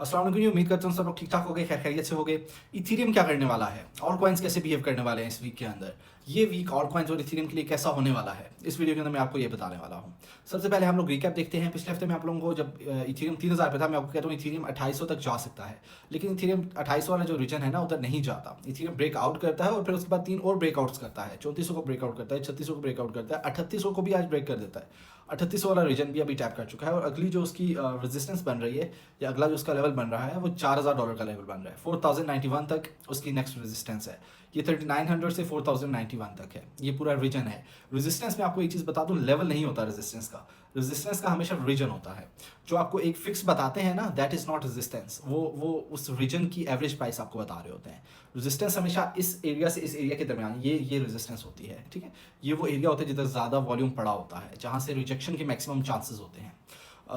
अस्सलाम वालेकुम, ये उम्मीद करता हूँ सब लोग ठीक ठाक हो गए, खैर खैरियत से हो गए। इथीरियम क्या करने वाला है, ऑल कॉइन्स कैसे बिहेव करने वाले हैं इस वीक के अंदर, ये वीक ऑल कॉइन्स और इथीरियम के लिए कैसा होने वाला है, इस वीडियो के अंदर मैं आपको ये बताने वाला हूँ। सबसे पहले हम लोग रिकैप देखते हैं। पिछले हफ्ते में आप लोगों को जब इथीरियम 3000 पे था, मैं आपको कहता हूँ इथीरियम 2800 तक जा सकता है, लेकिन इथीरियम 2800 वाला जो रीजन है ना, उधर नहीं जाता। इथीरियम ब्रेकआउट करता है और फिर उसके बाद 3 और ब्रेकआउट्स करता है। 3400 को ब्रेकआउट करता है, 3600 को ब्रेकआउट करता है, 3800 को भी आज ब्रेक कर देता है। 3800 वाला रीजन भी अभी टैप कर चुका है और अगली जो उसकी रेजिस्टेंस बन रही है, या अगला जो उसका लेवल बन रहा है, वो $4000 का लेवल बन रहा है। 4091 तक उसकी नेक्स्ट रेजिस्टेंस है। ये 3900 से 4091 तक है, ये पूरा रीजन है। रेजिस्टेंस में आपको एक चीज़ बता दूं, लेवल नहीं होता रेजिस्टेंस का। रेजिस्टेंस का हमेशा रीजन होता है। जो आपको एक फिक्स बताते हैं ना, दैट इज नॉट रेजिस्टेंस। वो उस रीजन की एवरेज प्राइस आपको बता रहे होते हैं। रेजिस्टेंस हमेशा इस एरिया से इस एरिया के दरमियान ये रेजिस्टेंस होती है, ठीक है। ये वो एरिया होता है जिधर ज़्यादा वॉल्यूम पड़ा होता है, जहाँ से रिजेक्शन के मैक्सिमम चांसेस होते हैं।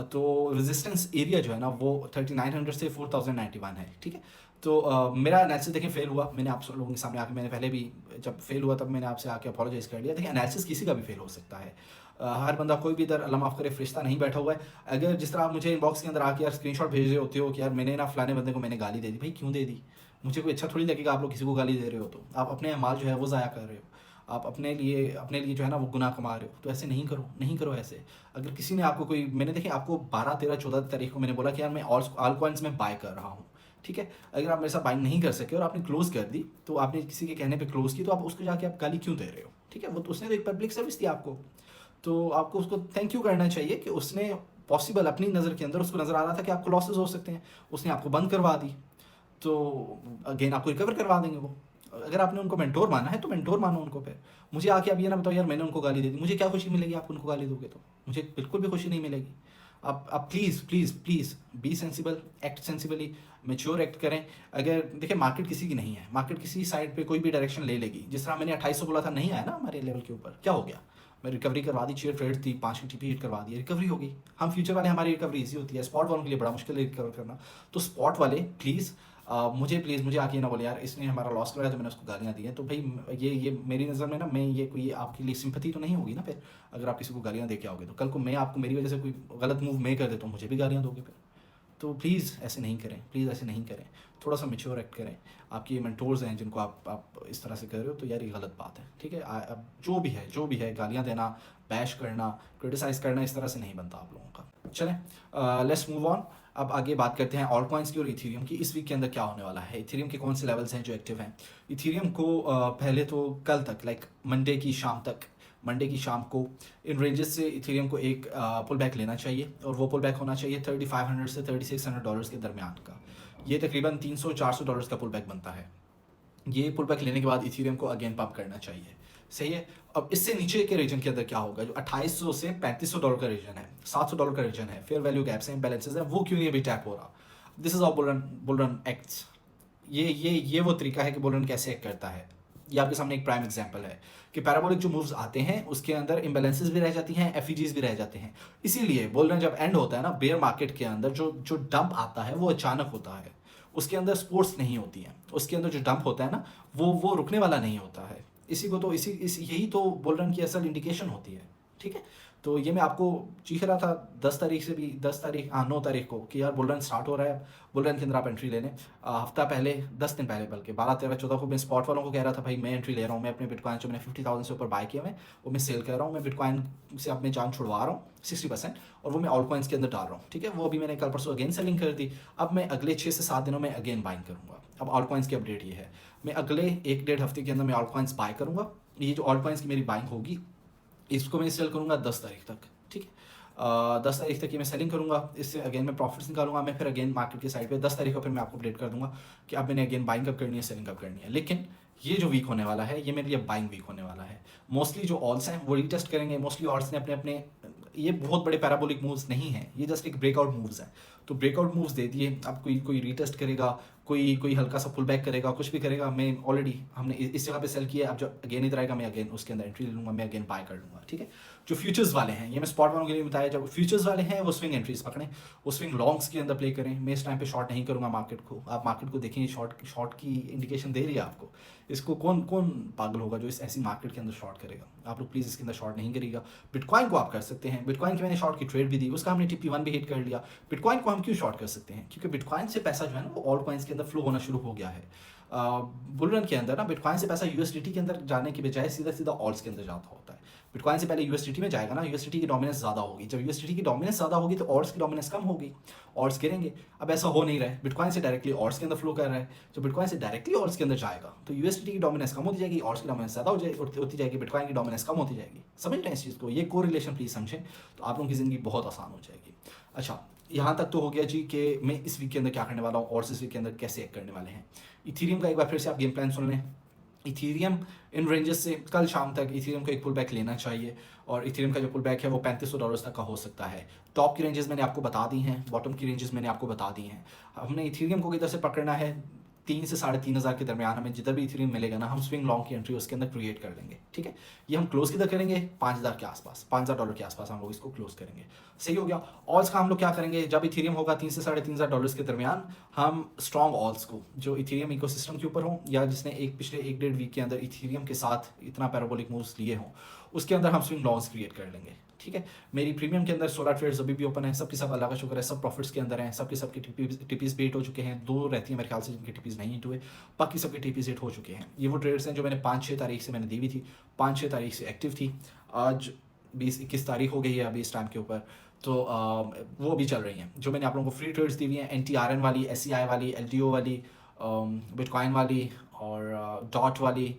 तो रेजिस्टेंस एरिया जो है ना, वो 3900 से 4091 है, ठीक है। तो मेरा एनालिसिस देखें फेल हुआ। मैंने आप सब लोगों के सामने आके, मैंने पहले भी जब फेल हुआ तब मैंने आपसे आके अपोलोजाइज़ कर लिया। देखिए, एनालिसिस किसी का भी फेल हो सकता है। हर बंदा, कोई भी इधर अल्लाह माफ़ करे फरिश्ता नहीं बैठा हुआ है। अगर जिस तरह आप मुझे इनबॉक्स के अंदर आके यार स्क्रीनशॉट भेज रहे होते हो कि यार मैंने ना फलाने बंदे को मैंने गाली दे दी, भाई क्यों दे दी? मुझे कोई अच्छा थोड़ी लगेगा आप लोग किसी को गाली दे रहे हो, तो आप अपने अमाल जो है वो ज़ाया कर रहे हो। आप अपने लिए जो है ना वो गुनाह कमा रहे हो, तो ऐसे नहीं करो, नहीं करो ऐसे। अगर किसी ने आपको कोई, मैंने देखिए आपको 12, 13, 14 तारीख को मैंने बोला कि यार मैं ऑल कॉइन्स में बाय कर रहा हूँ, ठीक है। अगर आप मेरे साथ बाइंग नहीं कर सके और आपने क्लोज कर दी, तो आपने किसी के कहने पे क्लोज की, तो आप उसको जाके आप गाली क्यों दे रहे हो, ठीक है। वो तो उसने तो एक पब्लिक सर्विस दी आपको, तो आपको उसको थैंक यू करना चाहिए कि उसने पॉसिबल अपनी नज़र के अंदर उसको नज़र आ रहा था कि आपको लॉसेज हो सकते हैं, उसने आपको बंद करवा दी, तो अगेन आपको रिकवर करवा देंगे वो। अगर आपने उनको मेंटोर माना है तो मेंटोर मानो उनको। फिर मुझे आके आप ये ना बताओ यार मैंने उनको गाली दे दी, मुझे क्या खुशी मिलेगी? आप उनको गाली दोगे तो मुझे बिल्कुल भी खुशी नहीं मिलेगी। आप please please please be sensible, act sensibly, mature act करें। अगर देखिए, मार्केट किसी की नहीं है, मार्केट किसी साइड पे कोई भी डायरेक्शन ले लेगी। जिस तरह मैंने 2800 बोला था, नहीं आया ना हमारे लेवल के ऊपर, क्या हो गया? मैं रिकवरी करवा दी, चेयर ट्रेड थी, 5 की टीपी हिट करवा दी, रिकवरी हो गई। हम फ्यूचर वाले, हमारी रिकवरी इजी होती है, स्पॉट वालों के लिए बड़ा मुश्किल है रिकवर करना। तो स्पॉट वाले प्लीज़ मुझे आके ना बोले यार इसने हमारा लॉस कराया तो मैंने उसको गालियाँ दी हैं। तो भाई ये मेरी नज़र में ना, मैं ये कोई आपके लिए सिंपैथी तो नहीं होगी ना फिर। अगर आप किसी को गालियाँ दे के आओगे तो कल को मैं आपको, मेरी वजह से कोई गलत मूव मैं कर देता हूँ, मुझे भी गालियाँ दोगे फिर। तो प्लीज़ ऐसे नहीं करें, प्लीज़ ऐसे नहीं करें। थोड़ा सा मैच्योर एक्ट करें। आपके ये मेंटोर्स हैं जिनको आप इस तरह से कर रहे हो, तो यार ये गलत बात है, ठीक है। अब जो भी है गालियाँ देना, बैश करना, क्रिटिसाइज़ करना, इस तरह से नहीं बनता आप लोगों का। चलें, लेट्स मूव ऑन। अब आगे बात करते हैं ऑल कॉइन्स की और इथीरियम की। इस वीक के अंदर क्या होने वाला है, इथीरियम के कौन से लेवल्स हैं जो एक्टिव हैं। इथीरियम को पहले तो कल तक, लाइक मंडे की शाम को इन रेंजेस से इथेरियम को एक पुल बैक लेना चाहिए, और वो पुल बैक होना चाहिए $3500 से $3600 के दरमियान का। ये तकरीबन $300-400 का पुल बैक बनता है। ये पुल बैक लेने के बाद इथेरियम को अगेन पंप करना चाहिए, सही है। अब इससे नीचे के रीजन के अंदर क्या होगा, जो 2800 से $3500 का रीजन है, $700 का रीजन है, फेयर वैल्यू गैप्स हैं, बैलेंसेस हैं, वो क्यों नहीं अभी टैप हो रहा? This is of bull run acts. ये वो तरीका है कि बुल रन कैसे एक्ट करता है। ये आपके सामने एक प्राइम एग्जांपल है कि पैराबोलिक जो मूव्स आते हैं उसके अंदर इम्बैलेंसेस भी रह जाती हैं, एफईजीज भी रह जाते हैं। इसीलिए बोल रहे हैं, जब एंड होता है ना बेयर मार्केट के अंदर, जो डंप आता है वो अचानक होता है। उसके अंदर स्पोर्ट्स नहीं होती हैं, उसके अंदर जो डंप होता है ना, वो रुकने वाला नहीं होता है। इसी को तो यही तो बुल रन की असल इंडिकेशन होती है, ठीक है। तो ये मैं आपको चीख रहा था 10 तारीख से भी, 9 तारीख को, कि यार बुल रन स्टार्ट हो रहा है, बुल रन के अंदर आप एंट्री ले लें। हफ्ता पहले, 10 दिन पहले, बल्कि 12, 13, 14 को मैं स्पॉट वालों को कह रहा था भाई मैं एंट्री ले रहा हूँ, मैं अपने बिटकॉइन जो मैंने 50,000 से ऊपर बाय किया मैं, वो मैं सेल कर रहा हूँ, मैं बिटकॉइन से अब मैं जान छुड़वा रहा हूँ 60%, और वो मैं ऑल कॉइन्स के अंदर डाल रहा हूँ, ठीक है। वो अभी मैंने कल परसों अगेन सेलिंग कर दी। अब मैं अगले 6 से 7 दिनों में अगेन बाइंग करूँगा। अब ऑल कॉइन्स की अपडेट ये है, मैं अगले 1-1.5 हफ्ते के अंदर मैं ऑल कॉइन्स बाय करूँगा। ये जो ऑल कॉइन्स की मेरी बाइंग होगी, इसको मैं सेल करूँगा 10 तारीख तक, ठीक है। 10 तारीख तक ये मैं सेलिंग करूँगा, इससे अगेन मैं प्रॉफिट्स निकालूंगा। मैं फिर अगेन मार्केट के साइड पे 10 तारीख को फिर मैं आपको अपडेट कर दूंगा कि अब मैंने अगेन बाइंग कब करनी है, सेलिंग कब करनी है। लेकिन ये जो वीक होने वाला है, ये मेरे लिए बाइंग वीक होने वाला है। मोस्टली जो ऑल्स हैं वो रीटेस्ट करेंगे। मोस्टली ऑल्स ने अपने अपने, ये बहुत बड़े पैराबोलिक मूव्स नहीं हैं, ये जस्ट एक ब्रेकआउट मूव्स हैं। तो ब्रेकआउट मूव्स दे दिए, अब कोई रीटेस्ट करेगा, कोई हल्का सा पुल बैक करेगा, कुछ भी करेगा। मैं ऑलरेडी, हमने इस जगह पे सेल किया, अब जब अगेन इधर आएगा मैं अगेन उसके अंदर एंट्री ले लूँगा, मैं अगेन बाय कर लूँगा, ठीक है। जो फ्यूचर्स वाले हैं, ये मैं स्पॉट वालों के लिए बताया, जब फ्यूचर्स वाले हैं वो स्विंग एंट्रीज पकड़ें, वो स्विंग लॉन्ग्स के अंदर प्ले करें। मैं इस टाइम पे शॉर्ट नहीं करूँगा मार्केट को। आप मार्केट को देखें, शॉर्ट की इंडिकेशन दे रही है आपको। इसको कौन कौन पागल होगा जो इस ऐसी मार्केट के अंदर शॉर्ट करेगा। आप लोग प्लीज़ इसके अंदर शॉर्ट नहीं करिएगा। बिटकॉइन को आप कर सकते हैं, बिटकॉइन की मैंने शॉर्ट की ट्रेड भी दी, उसका हमने TP1 भी हिट कर लिया। बिटकॉइन को हम क्यों शॉर्ट कर सकते हैं, क्योंकि बिटकॉइन से पैसा जो है ना वो ऑल कॉइन्स के अंदर फ्लो होना शुरू हो गया है। बुल रन के अंदर ना बिटकॉइन से पैसा USDT के अंदर जाने की बजाय सीधा सीधा ऑल्स के अंदर जाता होता है। बिटकॉइन से पहले USDT में जाएगा ना, USDT की डोमिनेंस ज़्यादा होगी। जब USDT की डोमिनेंस ज़्यादा होगी तो ऑल्स की डोमिनेंस कम होगी, ऑल्स गिरेंगे। अब ऐसा हो नहीं रहा है, बिटकॉइन से डायरेक्टली ऑल्स के अंदर फ्लो कर रहा है। जब बिटकॉइन से डायरेक्टली ऑल्स के अंदर जाएगा तो USDT की डोमिनेंस कम होती जाएगी, ऑल्स की डोमिनेंस ज़्यादा होती जाएगी, बिटकॉइन की डोमिनेंस कम होती जाएगी। समझ रहे हैं इस चीज़ को, ये को रिलेशन प्लीज समझें, तो आप लोगों की ज़िंदगी बहुत आसान हो जाएगी। अच्छा, यहाँ तक तो हो गया जी कि मैं इस वीक के अंदर क्या करने वाला हूँ और इस वीक के अंदर कैसे एक्ट करने वाले हैं। इथीरियम का एक बार फिर से आप गेम प्लान सुन लें। इथीरियम इन रेंजेस से कल शाम तक इथीरियम को एक पुल बैक लेना चाहिए, और इथीरियम का जो पुल बैक है वो $3500 तक का हो सकता है। टॉप की रेंजेस मैंने आपको बता दी हैं, बॉटम की रेंजेस मैंने आपको बता दी हैं। हमने इथीरियम को किधर से पकड़ना है, 3 से 3500 के दरमियान हमें जिधर भी इथीरियम मिलेगा ना, हम स्विंग लॉन्ग की एंट्री उसके अंदर क्रिएट कर लेंगे। ठीक है, ये हम क्लोज किधर करेंगे, $5000 के आसपास, $5000 के आसपास हम लोग इसको क्लोज करेंगे। सही हो गया। ऑल्स का हम लोग क्या करेंगे, जब इथीरियम होगा 3 से $3500 के दरमियान, हम स्ट्रॉन्ग ऑल्स को जो इथीरियम इकोसिस्टम के ऊपर हो, या जिसने पिछले 1-1.5 वीक के अंदर इथीरियम के साथ इतना पैराबोलिक मूव्स लिए हों, उसके अंदर हम स्विंग लॉन्ग्स क्रिएट कर लेंगे। ठीक है, मेरी प्रीमियम के अंदर 16 ट्रेड्स अभी भी ओपन है, सबके सब अल्लाह का शुक्र है, सब प्रॉफिट्स के अंदर हैं, सबके टीपीज भी हिट हो चुके हैं। 2 रहती है मेरे ख्याल से जिनके टीपीज नहीं हिट हुए, बाकी सबके टीपीज हिट हो चुके हैं। ये वो ट्रेड्स हैं जो मैंने 5-6 तारीख से मैंने दी हुई थी, 5-6 तारीख से एक्टिव थी। आज 20-21 तारीख हो गई है अभी इस टाइम के ऊपर, तो वो भी चल रही हैं। जो मैंने आप लोगों को फ्री ट्रेड्स दी हुई हैं, NTRN वाली, SCI वाली, LTO वाली, बिटकॉइन वाली और डॉट वाली,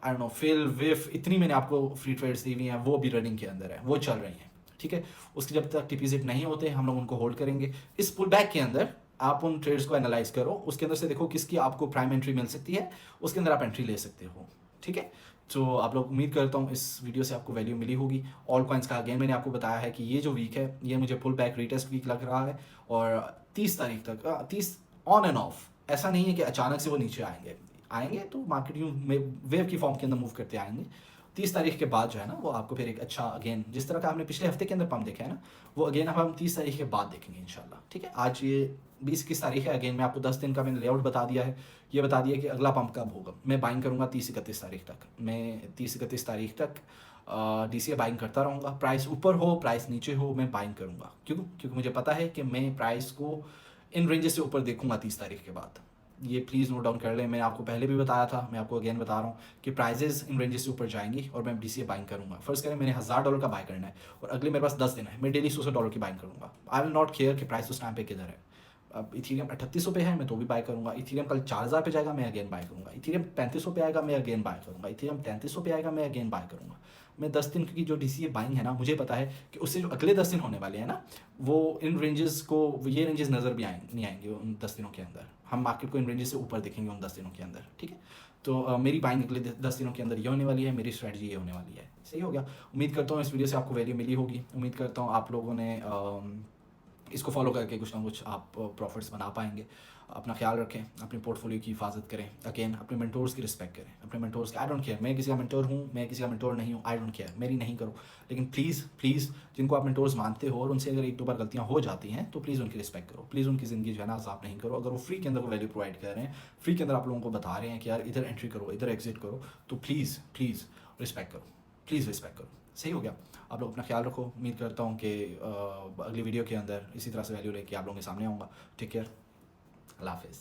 आई डोंट नो, फिल विफ, इतनी मैंने आपको फ्री ट्रेड्स दी हुई हैं, वो भी रनिंग के अंदर है, वो चल रही हैं। ठीक है, उसके जब तक टीपीज हिट नहीं होते हम लोग उनको होल्ड करेंगे। इस पुल बैक के अंदर आप उन ट्रेड्स को एनालाइज करो, उसके अंदर से देखो किसकी आपको प्राइम एंट्री मिल सकती है, उसके अंदर आप एंट्री ले सकते हो। ठीक है, तो आप लोग, उम्मीद करता हूँ इस वीडियो से आपको वैल्यू मिली होगी। ऑल कॉइन्स का अगेन मैंने आपको बताया है कि ये जो वीक है ये मुझे पुल बैक रीटेस्ट वीक लग रहा है, और 30 तारीख तक 30 ऑन एंड ऑफ, ऐसा नहीं है कि अचानक से वो नीचे आएंगे तो मार्केट यूँ वेव की फॉर्म के अंदर मूव करते आएंगे। 30 तारीख के बाद जो है ना वो आपको फिर एक अच्छा, अगेन जिस तरह का आपने पिछले हफ्ते के अंदर पंप देखा है ना, वो अगेन अब हम 30 तारीख के बाद देखेंगे इंशाल्लाह। ठीक है, आज ये 20-21 तारीख है, अगेन मैं आपको 10 दिन का मैंने लेआउट बता दिया है, ये बता दिया कि अगला पंप कब होगा। मैं बाइंग करूँगा 30-31 तारीख तक, मैं 30-31 तारीख तक DCA बाइंग करता रहूँगा। प्राइस ऊपर हो प्राइस नीचे हो, मैं बाइंग करूँगा। क्योंकि मुझे पता है कि मैं प्राइस को इन रेंजेस से ऊपर देखूँगा 30 तारीख के बाद। ये प्लीज़ नोट डाउन कर लें, मैंने आपको पहले भी बताया था, मैं आपको अगेन बता रहा हूँ कि प्राइजेस इन रेंजेस से ऊपर जाएंगी और मैं DCA बाइंग करूँगा। फर्स्ट करें मैंने $1000 का बाय करना है और अगले मेरे पास 10 दिन है, मैं डेली $100 की बाइंग करूँगा। आई विल नॉट केयर कि प्राइस उस टाइम पे किधर है। अब इथीरियम 3800 पे है, मैं तो भी बाय करूँगा। इथीरियम कल 4000 पे जाएगा, मैं अगेन बाय करूँगा। इथीरियम 3500 पे आएगा, मैं अगेन बाय करूँगा। इथीरियम 3300 पे आएगा, मैं अगेन बाय करूँगा। मैं 10 दिन की जो DCA बाइंग है ना, मुझे पता है कि उससे जो अगले 10 दिन होने वाले हैं ना, वो इन रेंजेस को, ये रेंजेस नज़र भी नहीं आएंगे उन 10 दिनों के अंदर। हम मार्केट को इन रेंजेस से ऊपर देखेंगे उन 10 दिनों के अंदर। ठीक है, तो मेरी बाइंग अगले 10 दिनों के अंदर ये होने वाली है, मेरी स्ट्रैटेजी ये होने वाली है। सही हो गया। उम्मीद करता हूँ इस वीडियो से आपको वैल्यू मिली होगी। उम्मीद करता हूँ आप लोगों ने इसको फॉलो करके कुछ ना कुछ आप प्रॉफिट्स बना पाएंगे। अपना ख्याल रखें, अपने पोर्टफोलियो की हिफाजत करें, अगेन अपने मेंटोर्स की रिस्पेक्ट करें, अपने मेंटोर्स की, आई डोंट केयर मैं किसी का मेंटोर हूँ, मैं किसी का मेंटोर नहीं हूँ, आई डोंट केयर, मेरी नहीं करो। लेकिन प्लीज़ जिनको आप मेंटोर्स मानते हो और उनसे अगर 1-2 बार गलतियाँ हो जाती हैं तो प्लीज़ उनकी रिस्पेक्ट करो। प्लीज़ उनकी ज़िंदगी जो है ना आसाब नहीं करो। अगर वो फ्री के अंदर को वैल्यू प्रोवाइड कर रहे हैं, फ्री के अंदर आप लोगों को बता रहे हैं कि यार इधर एंट्री करो, इधर एग्जिट करो, तो प्लीज़ रिस्पेक्ट करो, प्लीज़ रिस्पेक्ट करो। सही हो गया। आप लोग अपना ख्याल रखो। उम्मीद करता हूँ कि अगली वीडियो के अंदर इसी तरह से वैल्यू लेके आप लोगों के सामने आऊँगा। टेक केयर, अल्लाह हाफिज़।